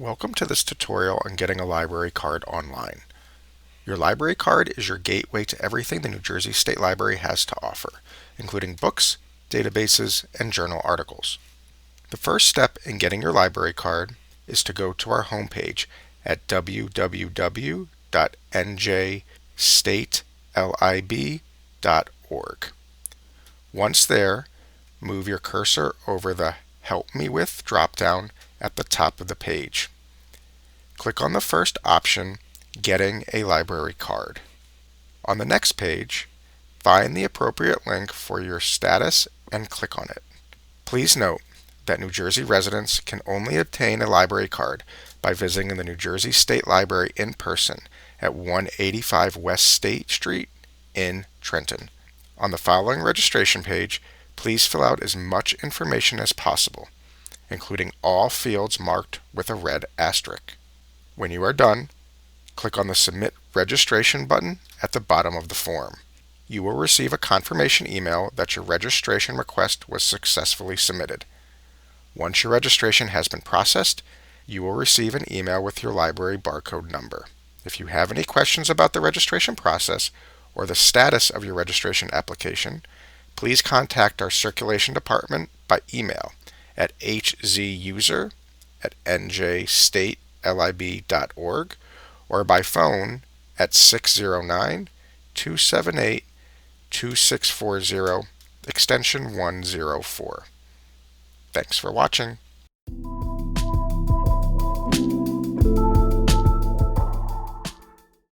Welcome to this tutorial on getting a library card online. Your library card is your gateway to everything the New Jersey State Library has to offer, including books, databases, and journal articles. The first step in getting your library card is to go to our homepage at www.njstatelib.org. Once there, move your cursor over the Help Me With drop-down at the top of the page. Click on the first option, Getting a Library Card. On the next page, find the appropriate link for your status and click on it. Please note that New Jersey residents can only obtain a library card by visiting the New Jersey State Library in person at 185 West State Street in Trenton. On the following registration page, please fill out as much information as possible, including all fields marked with a red asterisk. When you are done, click on the Submit Registration button at the bottom of the form. You will receive a confirmation email that your registration request was successfully submitted. Once your registration has been processed, you will receive an email with your library barcode number. If you have any questions about the registration process or the status of your registration application, please contact our circulation department by email at hzuser@njstatelib.org or by phone at 609-278-2640, extension 104. Thanks for watching.